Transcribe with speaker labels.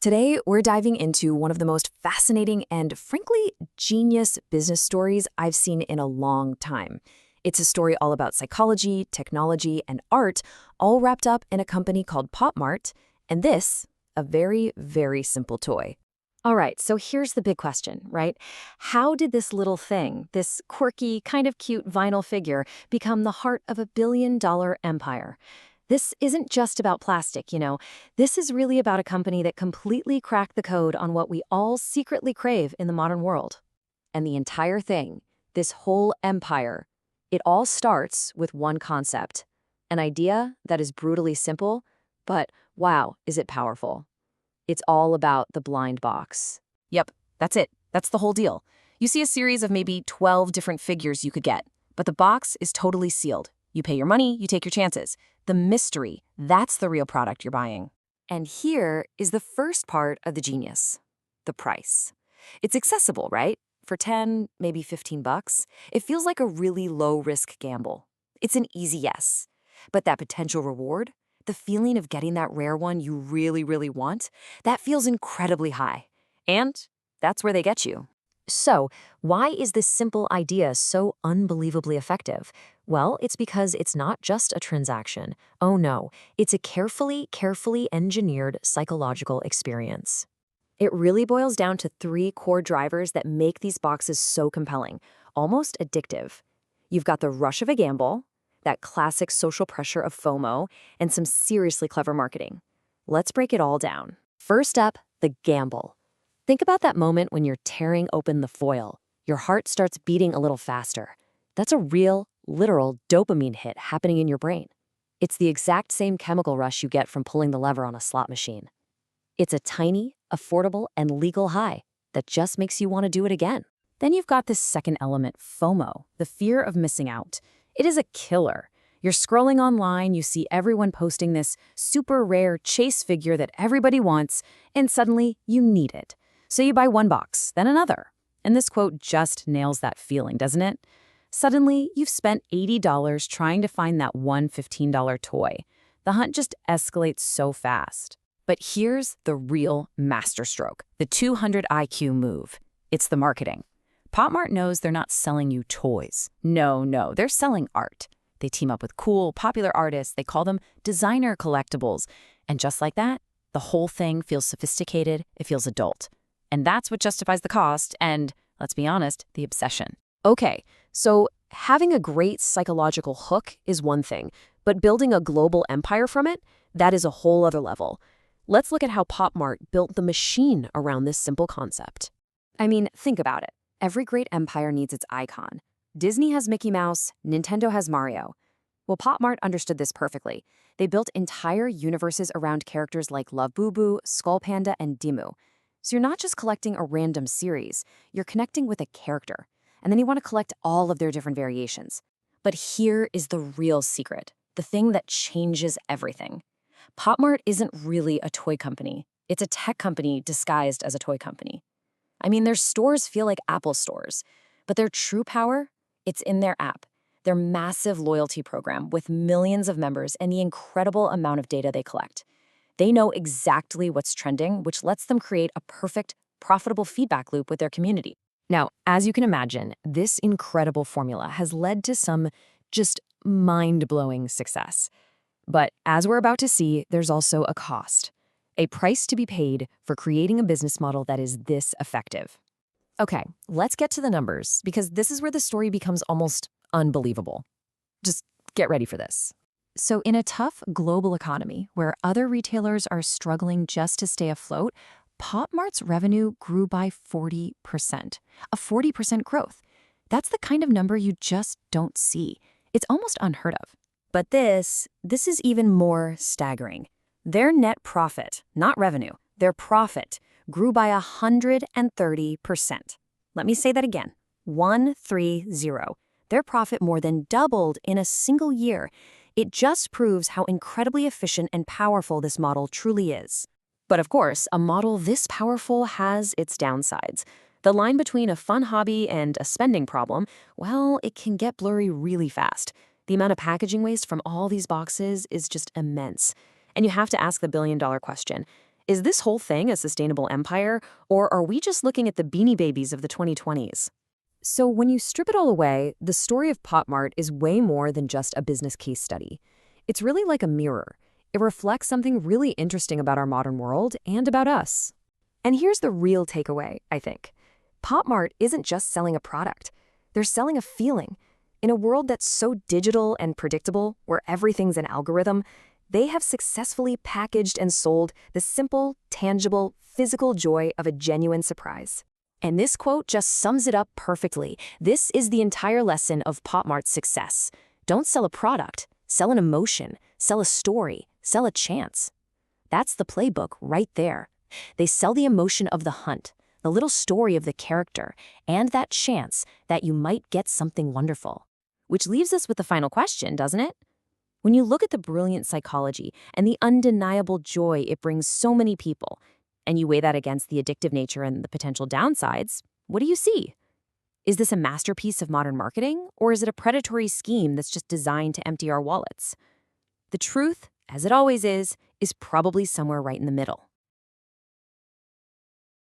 Speaker 1: Today, we're diving into one of the most fascinating and, frankly, genius business stories I've seen in a long time. It's a story all about psychology, technology, and art, all wrapped up in a company called PopMart, and this, a very, very simple toy.
Speaker 2: All right, so here's the big question, right? How did this little thing, this quirky, kind of cute vinyl figure, become the heart of a $1 billion empire? This isn't just about plastic. This is really about a company that completely cracked the code on what we all secretly crave in the modern world. And the entire thing, this whole empire, it all starts with one concept. An idea that is brutally simple, but wow, is it powerful. It's all about the blind box.
Speaker 1: Yep, that's it. That's the whole deal. You see a series of maybe 12 different figures you could get, but the box is totally sealed. You pay your money, you take your chances. The mystery, that's the real product you're buying.
Speaker 2: And here is the first part of the genius, the price. It's accessible, right? For 10, maybe 15 bucks. It feels like a really low-risk gamble. It's an easy yes. But that potential reward, the feeling of getting that rare one you really, really want, that feels incredibly high. And that's where they get you. So, why is this simple idea so unbelievably effective? Well, it's because it's not just a transaction. Oh no, it's a carefully engineered psychological experience. It really boils down to three core drivers that make these boxes so compelling, almost addictive. You've got the rush of a gamble, that classic social pressure of FOMO, and some seriously clever marketing. Let's break it all down. First up, the gamble. Think about that moment when you're tearing open the foil. Your heart starts beating a little faster. That's a real, literal dopamine hit happening in your brain. It's the exact same chemical rush you get from pulling the lever on a slot machine. It's a tiny, affordable, and legal high that just makes you want to do it again.
Speaker 1: Then you've got this second element, FOMO, the fear of missing out. It is a killer. You're scrolling online, you see everyone posting this super rare chase figure that everybody wants, and suddenly you need it. So you buy one box, then another. And this quote just nails that feeling, doesn't it? Suddenly, you've spent $80 trying to find that one $15 toy. The hunt just escalates so fast. But here's the real masterstroke, the 200 IQ move. It's the marketing. PopMart knows they're not selling you toys. No, they're selling art. They team up with cool, popular artists. They call them designer collectibles. And just like that, the whole thing feels sophisticated. It feels adult. And that's what justifies the cost and, let's be honest, the obsession. Okay, so having a great psychological hook is one thing, but building a global empire from it, that is a whole other level. Let's look at how PopMart built the machine around this simple concept.
Speaker 2: I mean, think about it. Every great empire needs its icon. Disney has Mickey Mouse, Nintendo has Mario. Well, PopMart understood this perfectly. They built entire universes around characters like Love Boo Boo, Skull Panda, and Dimmu. So you're not just collecting a random series, you're connecting with a character. And then you want to collect all of their different variations. But here is the real secret, the thing that changes everything. PopMart isn't really a toy company. It's a tech company disguised as a toy company. I mean, their stores feel like Apple stores, but their true power, it's in their app, their massive loyalty program with millions of members and the incredible amount of data they collect. They know exactly what's trending, which lets them create a perfect, profitable feedback loop with their community.
Speaker 1: Now, as you can imagine, this incredible formula has led to some just mind-blowing success. But as we're about to see, there's also a cost, a price to be paid for creating a business model that is this effective. Okay, let's get to the numbers, because this is where the story becomes almost unbelievable. Just get ready for this. So in a tough global economy where other retailers are struggling just to stay afloat, PopMart's revenue grew by 40%. A 40% growth. That's the kind of number you just don't see. It's almost unheard of. But this is even more staggering. Their net profit, not revenue, their profit grew by 130%. Let me say that again, 130. Their profit more than doubled in a single year. It just proves how incredibly efficient and powerful this model truly is. But of course, a model this powerful has its downsides. The line between a fun hobby and a spending problem, well, it can get blurry really fast. The amount of packaging waste from all these boxes is just immense. And you have to ask the billion-dollar question. Is this whole thing a sustainable empire, or are we just looking at the Beanie Babies of the 2020s? So when you strip it all away, the story of PopMart is way more than just a business case study. It's really like a mirror. It reflects something really interesting about our modern world and about us. And here's the real takeaway, I think. PopMart isn't just selling a product. They're selling a feeling. In a world that's so digital and predictable, where everything's an algorithm, they have successfully packaged and sold the simple, tangible, physical joy of a genuine surprise. And this quote just sums it up perfectly. This is the entire lesson of PopMart's success. Don't sell a product, sell an emotion, sell a story, sell a chance. That's the playbook right there. They sell the emotion of the hunt, the little story of the character, and that chance that you might get something wonderful. Which leaves us with the final question, doesn't it? When you look at the brilliant psychology and the undeniable joy it brings so many people, and you weigh that against the addictive nature and the potential downsides, what do you see? Is this a masterpiece of modern marketing, or is it a predatory scheme that's just designed to empty our wallets? The truth, as it always is probably somewhere right in the middle.